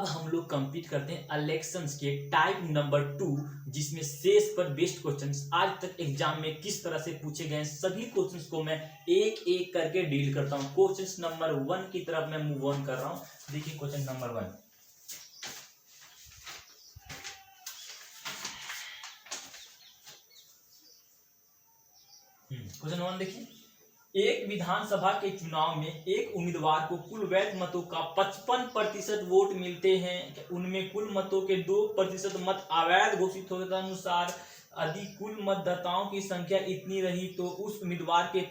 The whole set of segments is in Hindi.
अब हम लोग कंप्लीट करते हैं इलेक्शंस के टाइप नंबर 2, जिसमें शेष पर बेस्ड क्वेश्चंस आज तक एग्जाम में किस तरह से पूछे गए सभी क्वेश्चंस को मैं एक एक करके डील करता हूं। क्वेश्चन नंबर 1 की तरफ मैं मूव ऑन कर रहा हूं। देखिए क्वेश्चन नंबर 1, क्वेश्चन 1 देखिए, एक विधानसभा के चुनाव में एक उम्मीदवार को कुल वैध मतों का 55% वोट मिलते हैं। उनमें कुल मतों के 2% मत अवैध घोषित हो तदनुसार यदि कुल मतदाताओं की संख्या इतनी रही तो उस उम्मीदवार के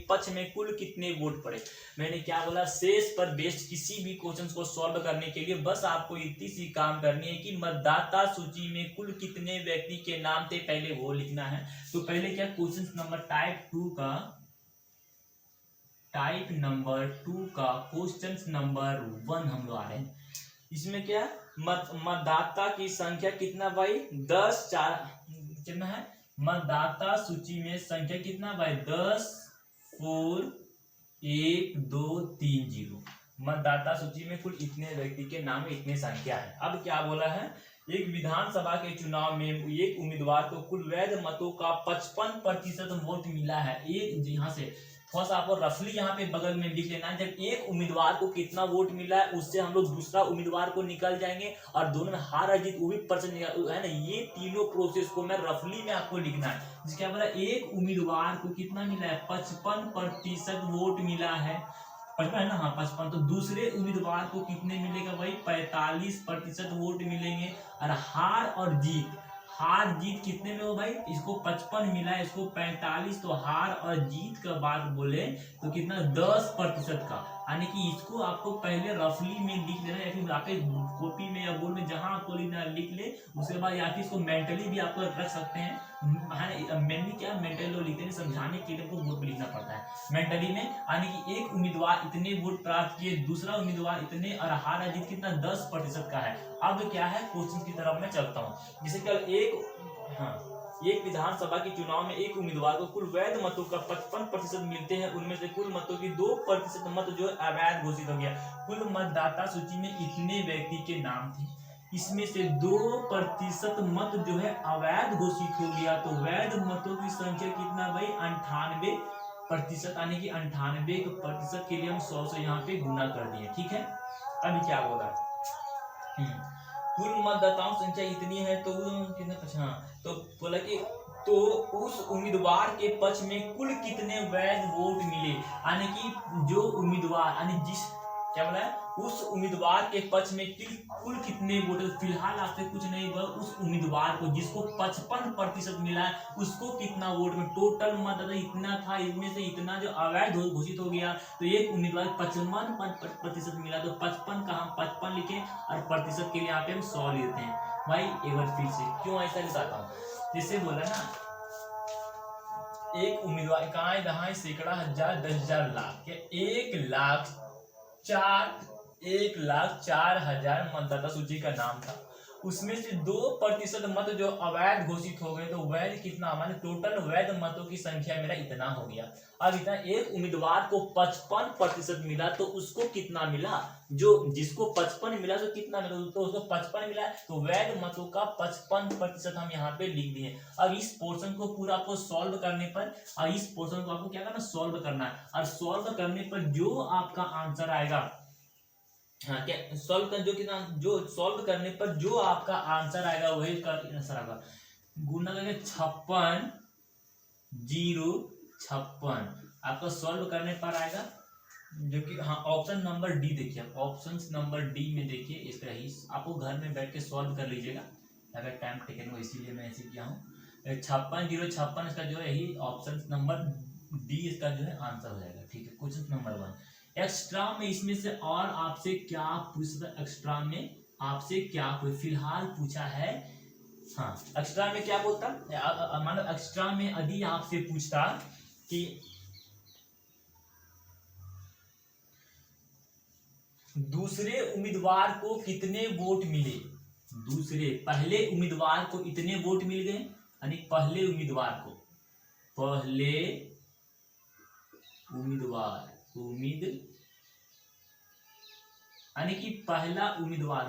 पक्ष में कुल कितने वोट पड़े। मैंने क्या बोला, शेष पर बेस्ड किसी भी क्वेश्चन को सॉल्व करने के लिए बस आपको इतनी सी काम करनी है कि मतदाता सूची में कुल कितने व्यक्ति के नाम थे पहले वो लिखना है। तो पहले क्या क्वेश्चन नंबर टाइप 2 का क्वेश्चन नंबर 1 हम लोग आ रहे हैं। इसमें क्या मतदाता की संख्या कितना भाई 10 4 कितना है, मतदाता सूची में संख्या कितना भाई 10 4 1 2 3 0। मतदाता सूची में कुल इतने व्यक्ति के नाम इतने संख्या है। अब क्या बोला है, एक विधानसभा के चुनाव में एक उम्मीदवार को कुल वैध मतों का 55% वोट मिला है। एक यहाँ से फर्स्ट आपको रफली यहाँ पे बगल में लिख लेना है। जब एक उम्मीदवार को कितना वोट मिला है उससे हम लोग दूसरा उम्मीदवार को निकल जाएंगे और दोनों में हार जीत वो भी परसेंट है ना। ये तीनों प्रोसेस को मैं रफली में आपको लिखना है। जिसके बोला एक उम्मीदवार को कितना मिला है 55% वोट मिला है, 55 है ना, हाँ 55। तो दूसरे उम्मीदवार को कितने मिलेगा भाई 45% वोट मिलेंगे। और हार जीत कितने में हो भाई, इसको 55 मिला है, इसको 45, तो हार और जीत का बात बोले तो कितना 10% का। यानी कि इसको आपको पहले रफली में लिख लेना या फिर आपके कॉपी में या बोर्ड में जहां आपको लिखना लिख ले। उसके बाद या फिर इसको मेंटली भी आपको रख सकते हैं। मेनली क्या मेंटली लोग लिखते हैं, समझाने के लिए आपको बोर्ड पे लिखना पड़ता है मेंटली में। यानी कि एक उम्मीदवार इतने वोट प्राप्त किए, दूसरा उम्मीदवार इतने, और हार जीत कितना 10% का है। अब क्या है क्वेश्चन की तरफ मैं चलता हूँ। जैसे कल एक विधानसभा के चुनाव में एक उम्मीदवार को कुल वैध मतों का 55% मिलते हैं। उनमें से कुल मतों की 2% मत जो अवैध घोषित हो गया। कुल मतदाता सूची में इतने व्यक्ति के नाम थे, इसमें से 2% मत जो है अवैध घोषित हो गया। तो वैध मतों की संख्या कितना भाई 98%। यानी कि 98% के लिए हम 100 से यहाँ पे गुना कर दिए। ठीक है, अभी क्या बोला, कुल मतदाताओं संख्या इतनी है तो कितने तो बोला कि तो उस उम्मीदवार के पक्ष में कुल कितने वैध वोट मिले। यानी कि जो उम्मीदवार यानी जिस क्या बोला है उस उम्मीदवार के पक्ष में कुल कितने वोट, फिलहाल आपसे कुछ नहीं हुआ, उस उम्मीदवार को जिसको 55% मिला है उसको कितना वोट में टोटल मतदाता इतना था, इसमें से इतना जो अवैध घोषित हो गया। तो एक उम्मीदवार 55% मिला, तो 55 का हम 55 लिखे और प्रतिशत के लिए यहाँ पे हम 100 लेते हैं। भाई एक बार फिर से क्यों ऐसा बताता हूँ, जैसे बोला ना एक उम्मीदवार कहाँ दहाई सैकड़ा हजार 10,000 लाख 1,04,000 मतदाता सूची का नाम था। उसमें से 2% मत जो अवैध घोषित हो गए। तो वैध कितना, माने टोटल वैध मतों की संख्या मेरा इतना हो गया। अब इतना एक उम्मीदवार को 55% मिला तो उसको कितना मिला, जो जिसको 55 मिला तो कितना मिला, तो उसको 55 मिला। तो वैध मतों का 55% हम यहाँ पे लिख दिए। अब इस पोर्शन को पूरा आपको सॉल्व करने पर, और इस पोर्शन को आपको क्या करना सॉल्व करना है, और सॉल्व करने पर जो आपका आंसर आएगा, हाँ क्या सॉल्व कर जो सॉल्व करने पर जो आपका आंसर आएगा वही का आंसर आएगा। गुना करके 56 0 56 आपका सॉल्व करने पर आएगा, जो कि हाँ ऑप्शन नंबर डी देखिए, ऑप्शन नंबर डी में देखिए इसका ही आपको घर में बैठ के सॉल्व कर लीजिएगा अगर टाइम टेकन हो, इसीलिए मैं ऐसे किया हूँ। 56 0 56 इसका जो है यही ऑप्शन नंबर डी इसका जो है आंसर हो जाएगा। ठीक है, क्वेश्चन नंबर 1 एक्स्ट्रा में इसमें से और आपसे क्या पूछता, एक्स्ट्रा में आपसे क्या फिलहाल पूछा है। हाँ एक्स्ट्रा में क्या बोलता, मानो एक्स्ट्रा में यदि आपसे पूछता कि दूसरे उम्मीदवार को कितने वोट मिले, दूसरे पहले उम्मीदवार को इतने वोट मिल गए, यानी पहले उम्मीदवार यानी कि पहला उम्मीदवार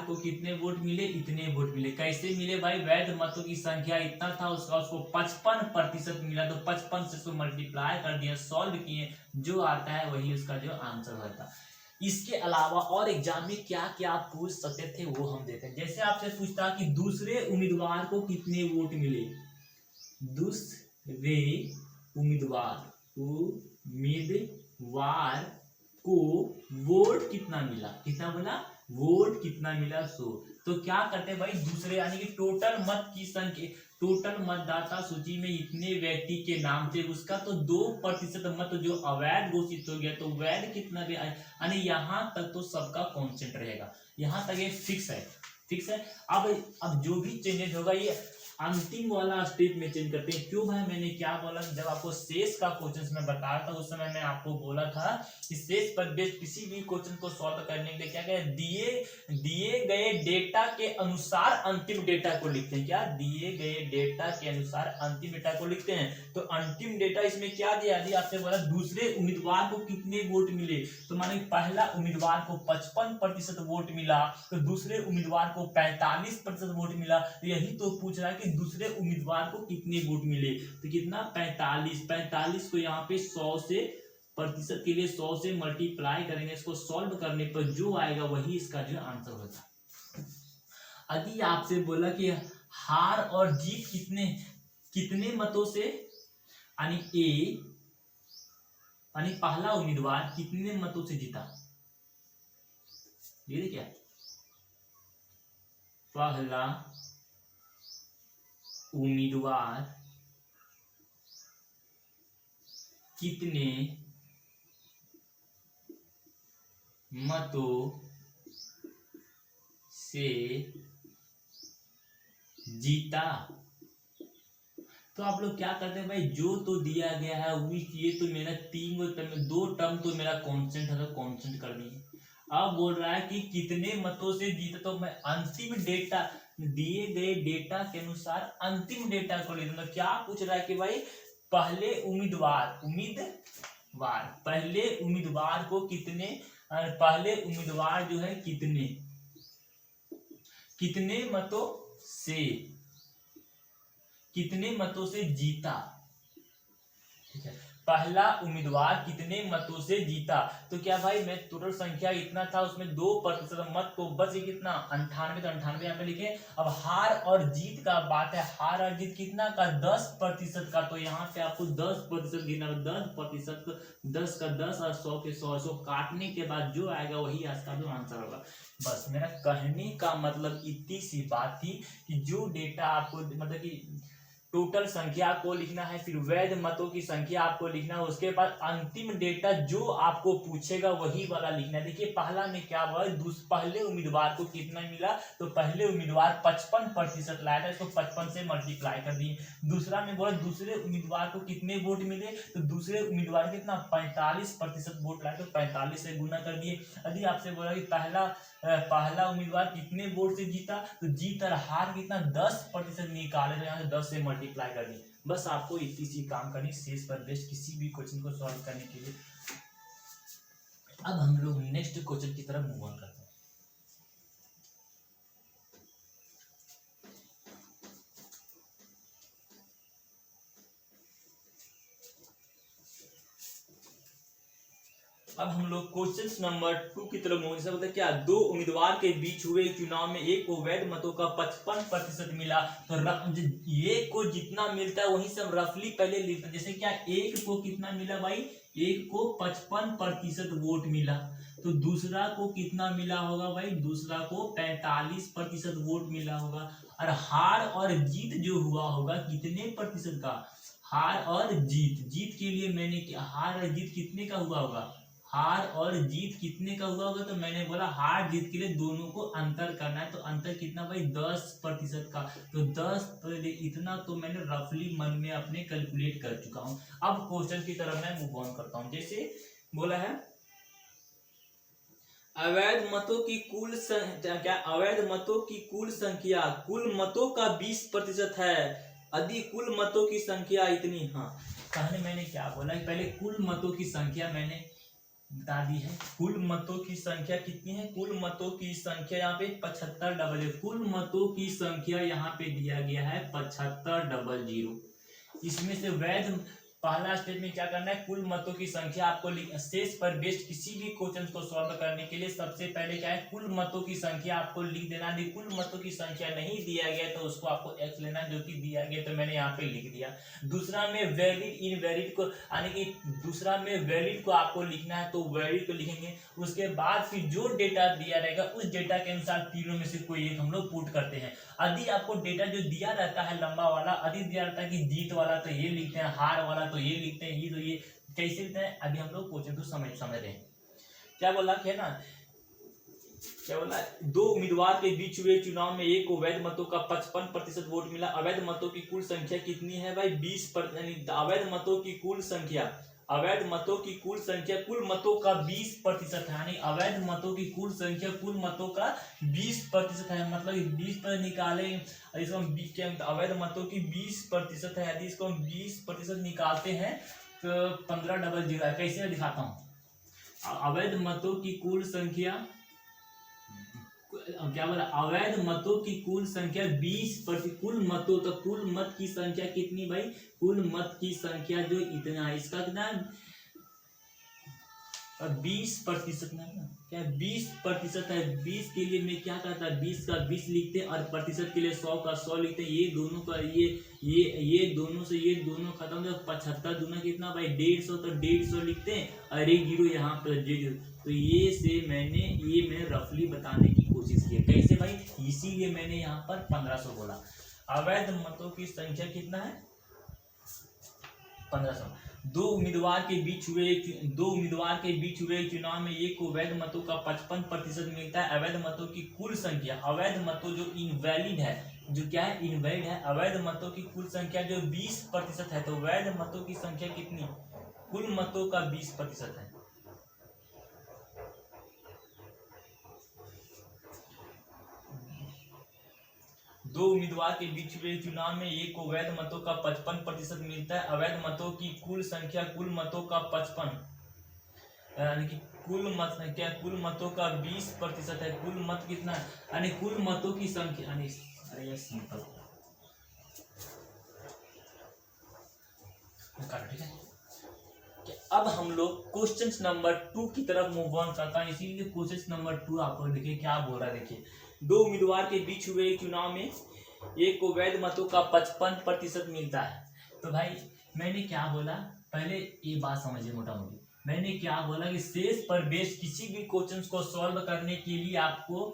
को कितने वोट मिले, इतने वोट मिले। कैसे मिले भाई, वैध मतों की संख्या इतना था, उसको 55% मिला, तो 55 से उसको मल्टीप्लाई कर दिया, सॉल्व किए, जो आता है वही उसका जो आंसर होता। इसके अलावा और एग्जाम में क्या क्या आप पूछ सकते थे वो हम देते हैं। जैसे आपसे पूछता कि दूसरे उम्मीदवार को कितने वोट मिले, दूसरे उम्मीदवार को वोट कितना मिला, कितना बोला, वोट कितना मिला 100। तो क्या करते हैं भाई, दूसरे यानी कि टोटल मत की संख्या, टोटल मतदाता सूची में इतने व्यक्ति के नाम थे उसका, तो 2% मत जो अवैध घोषित हो गया, तो वैध कितना भी यानी यहाँ तक तो सबका कांस्टेंट रहेगा, यहाँ तक ये फिक्स है, फिक्स है। अब जो भी चेंजेस होगा ये अंतिम वाला स्टेप में चेंज करते हैं। क्यों भाई, मैंने क्या बोला, जब आपको शेष का क्वेश्चन में बताया था उस समय मैं आपको बोला था कि शेष पर बेस्ड किसी भी क्वेश्चन को सॉल्व करने के लिए क्या क्या दिए गए डेटा के अनुसार अंतिम डेटा को लिखते हैं। क्या दिए गए डेटा के अनुसार अंतिम डेटा को लिखते हैं। तो अंतिम डेटा इसमें क्या दिया, आपसे बोला दूसरे उम्मीदवार को कितने वोट मिले, तो माने पहला उम्मीदवार को 55% वोट मिला, तो दूसरे उम्मीदवार को 45% वोट मिला। तो यही तो पूछ रहा है कि दूसरे उम्मीदवार को कितने वोट मिले, तो कितना 45 को यहाँ पे 100 से प्रतिशत के लिए 100 से मल्टीप्लाई करेंगे, इसको सॉल्व करने पर जो आएगा वही इसका जो आंसर होगा। यदि आपसे बोला कि हार और जीत कितने मतों से, यानी ए यानी पहला उम्मीदवार कितने मतों से जीता, ये क्या, पहला उम्मीदवार कितने मतों से जीता। तो आप लोग क्या करते हैं भाई, जो तो दिया गया है वही, ये तो मेरा 2 टर्म तो मेरा कांस्टेंट है, तो कांस्टेंट कर दिए। अब बोल रहा है कि कितने मतों से जीता, तो मैं अंतिम डेटा, दिए गए डेटा के अनुसार अंतिम डेटा को ले दूंगा। क्या पूछ रहा है कि भाई पहले उम्मीदवार को कितने, पहले उम्मीदवार जो है कितने मतों से जीता, ठीक है, पहला उम्मीदवार कितने मतों से जीता। तो क्या भाई, मैं टोटल संख्या इतना था, उसमें 2% मत को बच कितना 98, तो 98 यहाँ पे लिखे। अब हार और जीत का बात है, हार और जीत कितना का 10% का, तो यहाँ पे आपको 10% गिना, 10%, 10 का 10 और 100 के 100 काटने के बाद जो आएगा वही इसका जो आंसर होगा। बस मेरा कहने का मतलब इतनी सी बात थी कि जो डेटा आपको मतलब कि टोटल संख्या को लिखना है, फिर वैध मतों की संख्या आपको लिखना है, उसके बाद अंतिम डेटा जो आपको पूछेगा वही वाला लिखना है। देखिए पहला में क्या हुआ, पहले उम्मीदवार को कितना मिला, तो पहले उम्मीदवार 55% लाया था, इसको 55 से मल्टीप्लाई कर दिए। दूसरा में बोला दूसरे उम्मीदवार को कितने वोट मिले, तो दूसरे उम्मीदवार कितना 45% वोट लाए, तो 45 से गुना कर दिए। यदि आपसे बोला कि पहला उम्मीदवार कितने वोट से जीता, तो जीत और हार कितना 10% निकाले, तो यहाँ से 10 से मल्टीप्लाई कर दी। बस आपको इतनी सी काम करनी शेष पर बेस्ड किसी भी क्वेश्चन को सॉल्व करने के लिए। अब हम लोग नेक्स्ट क्वेश्चन की तरफ मूव ऑन करते हैं। अब हम लोग क्वेश्चन नंबर 2 की तरफ मूव करते हैं। क्या दो उम्मीदवार के बीच हुए चुनाव में एक को वैध मतों का 55% मिला, तो एक को जितना मिलता है वहीं से हम रफली पहले लिखते हैं। जैसे क्या एक को कितना मिला भाई, एक को 55% वोट मिला, तो दूसरा को कितना मिला होगा भाई, दूसरा को 45% वोट मिला होगा। और हार और जीत जो हुआ होगा कितने प्रतिशत का, हार और जीत के लिए मैंने हार और जीत कितने का हुआ होगा, हार और जीत कितने का हुआ होगा, तो मैंने बोला हार जीत के लिए दोनों को अंतर करना है, तो अंतर कितना भाई 10% का, तो 10 इतना तो मैंने रफली मन में अपने कैलकुलेट कर चुका हूं। अब क्वेश्चन की तरफ मैं मूव ऑन करता हूं। जैसे बोला है अवैध मतों की कुल संख्या, क्या अवैध मतों की कुल संख्या कुल मतों का 20% है, यदि कुल मतों की संख्या इतनी, हाँ पहले मैंने क्या बोला कि पहले कुल मतों की संख्या मैंने बता दी है। कुल मतों की संख्या कितनी है? कुल मतों की संख्या यहाँ पे 7500, कुल मतों की संख्या यहाँ पे दिया गया है 7500। इसमें से वैध पहला स्टेप में क्या करना है, कुल मतों की संख्या आपको शेष पर बेस्ड किसी भी क्वेश्चन को सॉल्व करने के लिए सबसे पहले क्या है, कुल मतों की संख्या आपको लिख देना। यदि कुल मतों की संख्या नहीं दिया गया तो उसको आपको x लेना, जो कि दिया गया तो मैंने यहाँ पे लिख दिया। दूसरा में वैलिड इनवैलिड को, यानी कि दूसरा में वैलिड को आपको लिखना है तो वैलिड को लिखेंगे। उसके बाद फिर जो डेटा दिया रहेगा उस डेटा के अनुसार तीनों में से कोई एक हम लोग पुट करते हैं। यदि आपको डेटा जो दिया रहता है लंबा वाला, यदि दिया रहता है कि जीत वाला तो ये लिखते हैं, हार वाला तो ये लिखते हैं, ये तो ये कैसे लिखते हैं अभी हम लोग क्वेश्चन को समझ रहे हैं। क्या बोला है ना, क्या बोला, दो उम्मीदवार के बीच हुए चुनाव में एक को वैध मतों का 55% वोट मिला। अवैध मतों की कुल संख्या कितनी है भाई? 20%। अवैध मतों की कुल संख्या, अवैध मतों की कुल संख्या कुल मतों का 20% है, यानी अवैध मतों की कुल संख्या कुल मतों का 20% है। मतलब 20 पर निकाले इसको हम अवैध मतों की 20% है। यदि इसको हम 20% निकालते हैं तो 1500 है। कैसे दिखाता हूँ, अवैध मतों की कुल संख्या, क्या बोला, अवैध मतों की कुल संख्या 20%, कुल मतों तो कुल मत की संख्या कितनी भाई? कुल मत की संख्या जो इतना है, इसका कितना 20% ना, क्या 20% है। 20 के लिए मैं क्या करता है, 20 का 20 लिखते हैं और प्रतिशत के लिए 100 का 100 लिखते हैं। ये दोनों का ये दोनों से ये दोनों खत्म हो, 75 दूना कितना भाई 150, तो 150 लिखते हैं और एक जीरो यहाँ पर जीरो। तो ये से मैं रफली बताने की कोशिश की। कैसे भाई? इसीलिए मैंने यहाँ पर 1500 बोला। अवैध मतों की संख्या कितना है? 1500। दो उम्मीदवार के बीच हुए चुनाव में एक को वैध मतों का 55% मिलता है। अवैध मतों की कुल संख्या, अवैध मतों जो इनवैलिड है, जो क्या है इनवैलिड है, अवैध मतों की कुल संख्या जो 20% है, तो वैध मतों की संख्या कितनी? कुल मतों का 20% है। दो उम्मीदवार के बीच हुए चुनाव में एक को वैध मतों का 55% मिलता है। अवैध मतों की कुल संख्या कुल मतों का 55, यानी कि कुल मत संख्या कुल मतों का 20% है। कुल मत कितना है, यानी कुल मतों की संख्या, यानी अरे ये सिंपल ठीक है। अब हम लोग क्वेश्चन नंबर 2 की तरफ मूव ऑन करता है। इसीलिए क्वेश्चन नंबर 2 आपको देखिए क्या बोल रहा है। देखिए, दो उम्मीदवार के बीच हुए चुनाव में एक को वैध मतों का 55% मिलता है। तो भाई मैंने क्या बोला, पहले ये बात समझिए मोटा मोटी। मैंने क्या बोला कि शेष पर बेस्ड किसी भी क्वेश्चन को सॉल्व करने के लिए आपको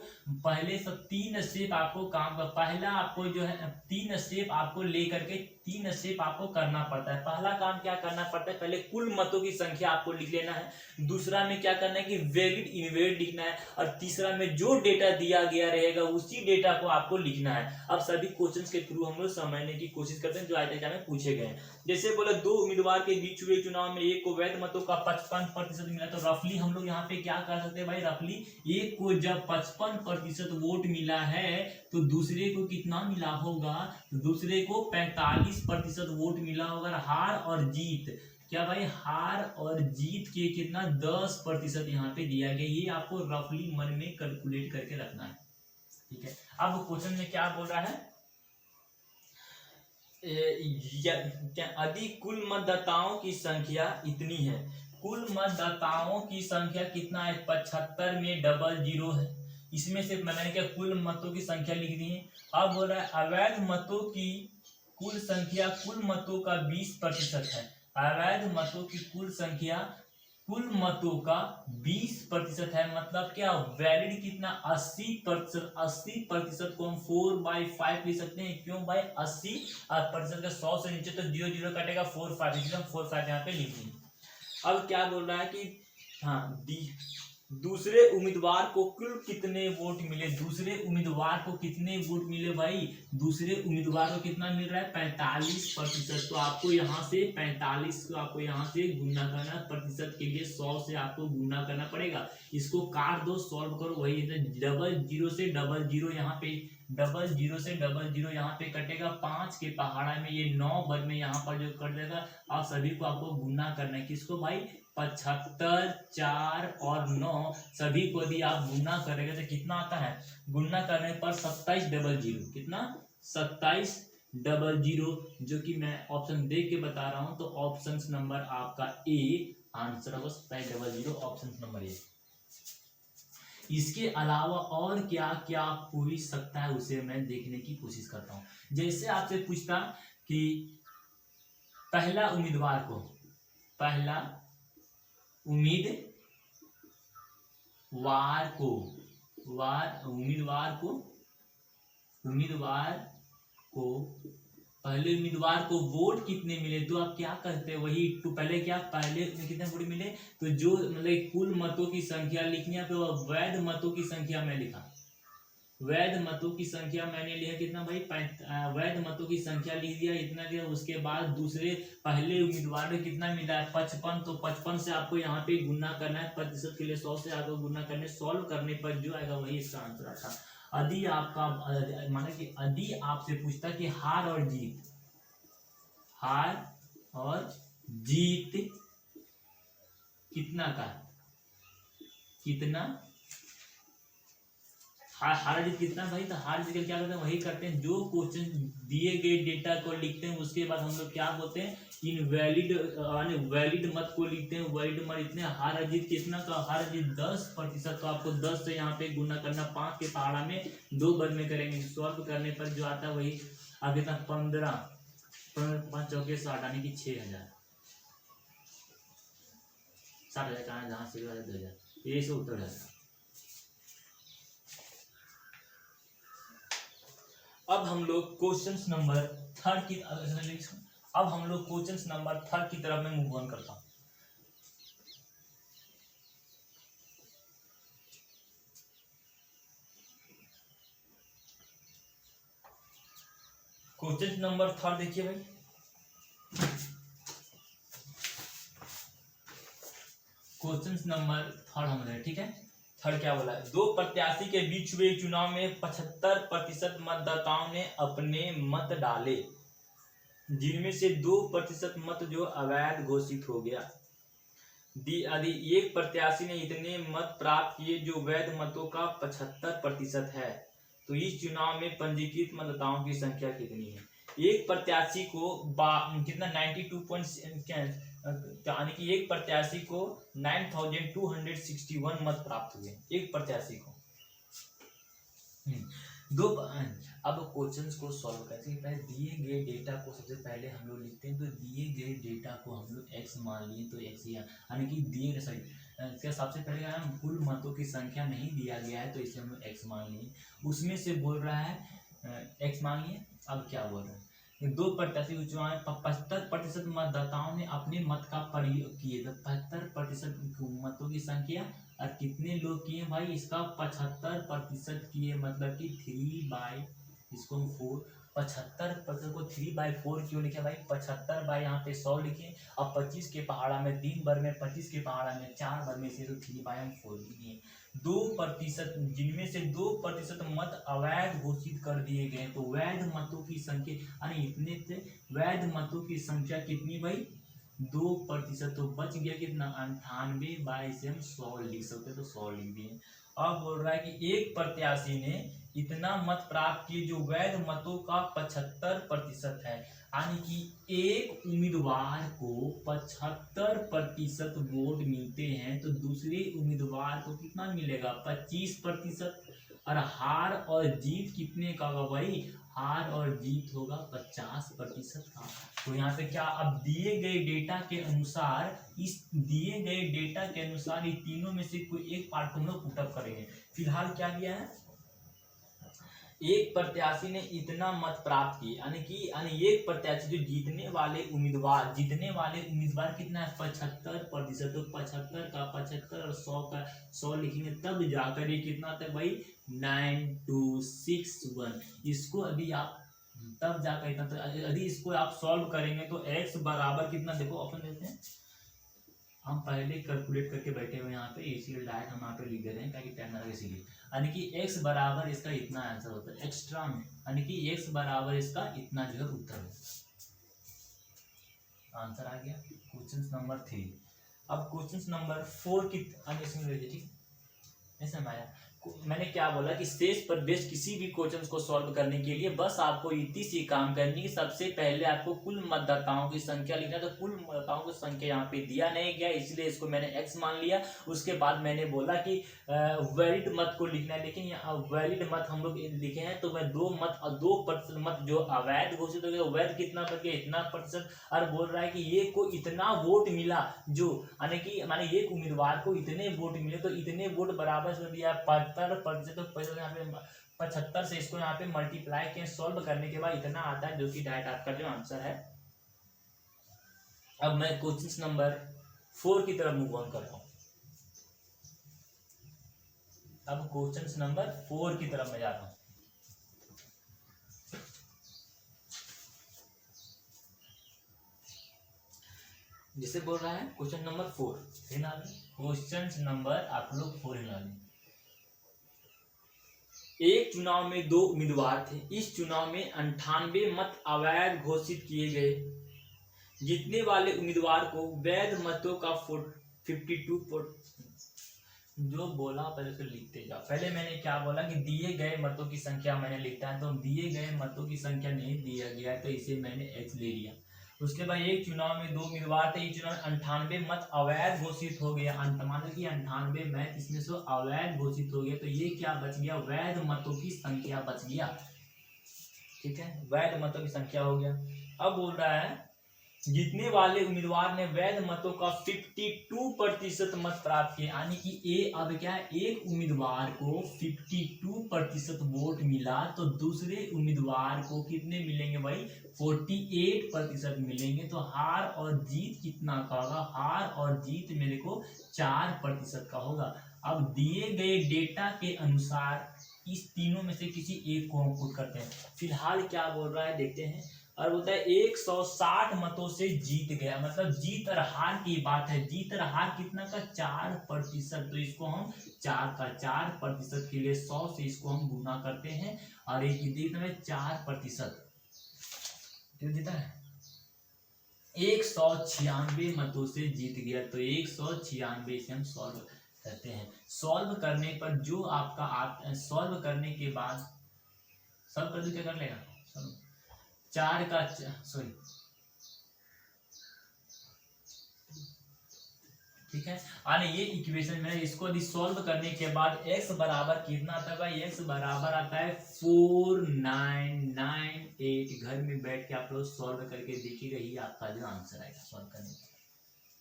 पहले से 3 स्टेप आपको काम कर, पहला आपको जो है 3 स्टेप आपको लेकर के 3 स्टेप आपको करना पड़ता है। पहला काम क्या करना पड़ता है, पहले कुल मतों की संख्या आपको लिख लेना है। दूसरा में क्या करना है कि वैलिड इनवैलिड लिखना है। और तीसरा में जो डेटा दिया गया रहेगा उसी डेटा को आपको लिखना है। अब सभी क्वेश्चंस के थ्रू हम लोग समझने की कोशिश करते हैं जो आज एग्जाम में पूछे गए हैं। जैसे बोले दो उम्मीदवार के बीच हुए चुनाव में एक को वैध मतों का 55% मिला, तो रफली हम लोग यहाँ पे क्या कर सकते हैं भाई, रफली एक को जब 55% वोट मिला है तो दूसरे को कितना मिला होगा, दूसरे को 45% वोट मिला होगा। हार और जीत, क्या भाई, हार और जीत के कितना 10% यहाँ पे दिया गया। ये आपको रफली मन में कैलकुलेट करके रखना है, ठीक है। अब क्वेश्चन में क्या बोल रहा है, यदि कुल मतदाताओं की संख्या इतनी है, कुल मतदाताओं की संख्या कितना है 75 में 00 है। इसमें से मैंने क्या कुल मतों की संख्या लिख दी है। अब बोल रहा है अवैध मतों की कुल संख्या कुल मतों का 20% है। अवैध मतों की कुल संख्या कुल मतों का 20% है। मतलब क्या, वैलिड कितना 80%। 80% को हम 4/5 लिख सकते हैं। क्यों भाई, 80% का 100 से नीचे तो 0 0 कटेगा, 4 5 इसलिए हम 4 5 यहाँ पे लिख देंगे। अब क्या बोल रहा है कि हाँ दूसरे उम्मीदवार को कुल कितने वोट मिले, दूसरे उम्मीदवार को कितने वोट मिले भाई, दूसरे उम्मीदवार को कितना मिल रहा है 45%। तो आपको यहाँ से 45 को आपको यहाँ से गुना करना, प्रतिशत के लिए 100 से आपको गुना करना पड़ेगा। इसको काट दो, सॉल्व करो, वही 00 से 00 यहाँ पे डबल जीरो से डबल जीरो यहाँ पे कटेगा, 5 के पहाड़ा में ये 9 वर्ग में यहाँ पर जो कट देगा। आप सभी को आपको गुना करना है, किसको भाई, 75, 4 और 9 सभी को यदि आप गुना करेंगे तो कितना आता है, गुना करने पर 27 डबल जीरो, कितना 27 डबल जीरो, जो कि मैं ऑप्शन देख के बता रहा हूं। तो ऑप्शन नंबर आपका ए आंसर होगा 27 double zero, option number A. इसके अलावा और क्या क्या पूछ सकता है उसे मैं देखने की कोशिश करता हूं। जैसे आपसे पूछता कि पहला उम्मीदवार को, पहला उम्मीदवार को पहले उम्मीदवार को वोट कितने मिले, तो आप क्या करते हैं, वही टू पहले क्या, पहले कितने वोट मिले, तो जो मतलब कुल मतों की संख्या लिखनी है, तो वैध मतों की संख्या में लिखा, वैध मतों की संख्या मैंने लिया कितना भाई, वैध मतों की संख्या लिख दिया, इतना दिया। उसके बाद दूसरे पहले उम्मीदवार में कितना मिला है, 55, तो 55 से आपको यहाँ पे गुना करना है, प्रतिशत के लिए 100 से आपको गुना करने, सॉल्व करने पर जो आएगा वही इसका आंसर आता। यदि आपका माना कि यदि आपसे पूछता कि हार और जीत कितना का, कितना हार जीत कितना भाई, तो हार जीत क्या करते हैं, वही करते हैं, जो क्वेश्चन दिए गए डेटा को लिखते हैं, उसके बाद हम लोग क्या बोलते हैं, इनवैलिड वैलिड मत को लिखते हैं, वैलिड मत इतने। हार जीत कितना का, हार जीत 10%, तो आपको 10 से यहाँ पे गुना करना, 5 के पहाड़ा में 2 वर्ग में करेंगे, सॉल्व करने पर जो आता है वही अब कितना, 15 5 चौके 60 यानी कि 6000, 60,000 कहाँ, जहाँ से 2000, ये से उत्तर है। अब हम लोग क्वेश्चन नंबर 3 की तरफ में मूव ऑन करता हूं। क्वेश्चन नंबर 3 देखिए भाई, क्वेश्चन नंबर 3 हमारे, ठीक है। 3 क्या बोला है, 2 प्रत्याशी के बीच हुए चुनाव में 75% मतदाताओं ने अपने मत डाले, जिनमें से 2% मत जो अवैध घोषित हो गया। यदि एक प्रत्याशी ने इतने मत प्राप्त किए जो वैध मतों का 75% है, तो इस चुनाव में पंजीकृत मतदाताओं की संख्या कितनी है। एक प्रत्याशी को कितना 92 यानी कि एक प्रत्याशी को 9261 मत प्राप्त हुए, एक प्रत्याशी को। दो अब क्वेश्चंस को सॉल्व करते हैं, पहले दिए गए डेटा को सबसे पहले हम लोग लिखते हैं। तो दिए गए डेटा को हम लोग x मान लिए, तो x यानी कि दिए सॉरी सबसे पहले हम कुल मतों की संख्या नहीं दिया गया है, तो इसे हम लोग x मान लिए। उसमें से बोल रहा है x मान लिए। अब क्या बोल रहा है, 2 प्रत्याशी के चुनाव में 75% मतदाताओं ने अपने मत का प्रयोग किए, तो 75% मतों की संख्या और कितने लोग किए भाई, इसका 75% किए, मतलब कि 3/4, इसको हम 75% को 3/4 क्यों लिखे भाई, 75 बाई यहाँ पे 100 लिखे, अब 25 के पहाड़ा में 3 वर्ग में, 25 के पहाड़ा में 4 वर्ग में से, तो 3/4 लिखे। 2%, जिनमें से 2% मत अवैध घोषित कर दिए गए, तो वैध मतों की संख्या यानी इतने थे, वैध मतों की संख्या कितनी भाई, 2%, तो बच गया कितना 98 बाई से हम 100 लिख सकते, तो 100 लिख दिए। अब बोल रहा है कि एक प्रत्याशी ने इतना मत प्राप्त किए जो वैध मतों का 75% है, यानी कि एक उम्मीदवार को 75% वोट मिलते हैं, तो दूसरे उम्मीदवार को कितना मिलेगा 25%। और हार और जीत कितने का होगा भाई, हार और जीत होगा 50% का। तो यहाँ पे क्या, अब दिए गए डेटा के अनुसार, इस दिए गए डेटा के अनुसार इन तीनों में से कोई एक पार्ट को हम लोग पुटअप करेंगे। फिलहाल क्या दिया है, एक प्रत्याशी ने इतना मत प्राप्त किए, यानी एक प्रत्याशी जो जीतने वाले उम्मीदवार कितना है 75%, तो 75 का 75 और 100 का 100 लिखेंगे, तब जाकर ये कितना आता है भाई 9261। इसको अभी आप तब जाकर इतना, तो यदि इसको आप सॉल्व करेंगे तो x बराबर कितना, देखो ऑप्शन देते हैं, हम पहले कैलकुलेट करके बैठे हुए यहाँ पे, इसीलिए डायरेक्ट हम यहाँ पे लिख दे रहे हैं ताकि टाइम ना लगे, इसीलिए। यानी कि x बराबर इसका इतना आंसर होता है एक्स्ट्रा में, यानी कि x बराबर इसका इतना जो है उत्तर है, आंसर आ गया क्वेश्चन नंबर 3। अब क्वेश्चन नंबर 4 की अन्य इसमें देखिए, ठीक ऐसे में आया। मैंने क्या बोला कि शेष पर बेस्ड किसी भी क्वेश्चन को सॉल्व करने के लिए बस आपको इतनी सी काम करनी है, सबसे पहले आपको कुल मतदाताओं की संख्या लिखना है। तो कुल मतदाताओं की संख्या यहाँ पे दिया नहीं गया, इसलिए इसको मैंने x मान लिया। उसके बाद मैंने बोला कि वैलिड मत को लिखना है, लेकिन यहाँ वैलिड मत हम लोग लिखे हैं, तो मैं 2% मत जो अवैध घोषित हो गया, वैध कितना बच गया, इतना %। और बोल रहा है कि ये को इतना वोट मिला, जो यानी कि माने एक उम्मीदवार को इतने वोट मिले, तो इतने वोट बराबर से दिया 75%, तो पहले यहाँ पे 75 से इसको यहाँ पे मल्टीप्लाई किया, सॉल्व करने के बाद इतना आता है, जो कि डायरेक्ट आपका जो आंसर है। अब मैं क्वेश्चन नंबर 4 की तरफ मूव ऑन करता हूँ। अब क्वेश्चन नंबर 4 की तरफ मैं जाता हूँ। जिसे बोल रहा है क्वेश्चन नंबर 4 हिला लें, क्वेश्चन नंबर आप लोग 4 हिला लें। एक चुनाव में 2 उम्मीदवार थे, इस चुनाव में 98 मत अवैध घोषित किए गए। जीतने वाले उम्मीदवार को वैध मतों का 52 जो बोला पहले तो लिखते जाओ। पहले मैंने क्या बोला कि दिए गए मतों की संख्या मैंने लिखता है, तो दिए गए मतों की संख्या नहीं दिया गया है, तो इसे मैंने x ले लिया। उसके बाद एक चुनाव में 2 उम्मीदवार थे, इस चुनाव में 98 मत अवैध घोषित हो गया। मान लो कि 98 मत इसमें से अवैध घोषित हो गया, तो ये क्या बच गया, वैध मतों की संख्या बच गया। ठीक है, वैध मतों की संख्या हो गया। अब बोल रहा है जीतने वाले उम्मीदवार ने वैध मतों का 52% मत प्राप्त किए, यानी कि अब क्या है, एक उम्मीदवार को 52% वोट मिला, तो दूसरे उम्मीदवार को कितने मिलेंगे भाई, 48% मिलेंगे। तो हार और जीत कितना का होगा, हार और जीत मेरे को 4% का होगा। अब दिए गए डेटा के अनुसार इस तीनों में से किसी एक को हम पुट करते हैं। फिलहाल क्या बोल रहा है देखते हैं, और बोलता है 160 मतों से जीत गया, मतलब जीत और हार की बात है। जीत और हार कितना का, 4%। तो इसको हम 4% के लिए 100 से इसको हम गुना करते हैं, और एक देता है 4%, देता है 196 मतों से जीत गया। तो 196 से हम सॉल्व करते हैं। सॉल्व करने पर जो आपका सॉल्व करने के बाद सॉल्व कर दो, क्या कर लेगा, 4 का सॉरी, ठीक है। आने ये इक्वेशन में इसको यदि सॉल्व करने के बाद x बराबर कितना आता है, x बराबर आता है 4998। घर में बैठ के आप लोग सॉल्व करके देखिएगा, ही आपका जो आंसर आएगा सॉल्व करने का।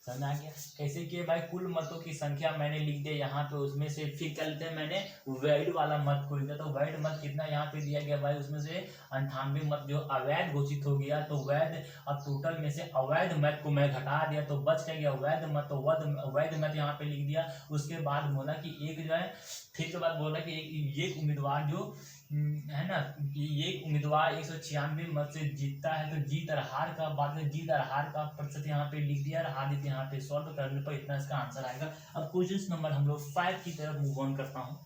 समझ आ गया कैसे किए भाई। कुल मतों की संख्या मैंने लिख दिया यहाँ पे, उसमें से फिर क्या लिखते हैं, मैंने वैध वाला मत को लिख दिया। तो वैध मत कितना यहाँ पे दिया गया भाई, उसमें से 98 मत जो अवैध घोषित हो गया, तो वैध, अब टोटल में से अवैध मत को मैं घटा दिया, तो बच क्या गया वैध मत, तो वैध मत यहाँ पे लिख दिया। उसके बाद बोला कि एक जो है, फिर के बाद बोला कि एक उम्मीदवार जो है ना, एक उम्मीदवार 196 मत से जीतता है, तो जीत और हार का बात है, जीत और हार का प्रतिशत यहाँ पे लिख दिया, और हार यहाँ पे सॉल्व करने पर इतना इसका आंसर आएगा। अब क्वेश्चन नंबर हम लोग 5 की तरफ मूव ऑन करता हूँ।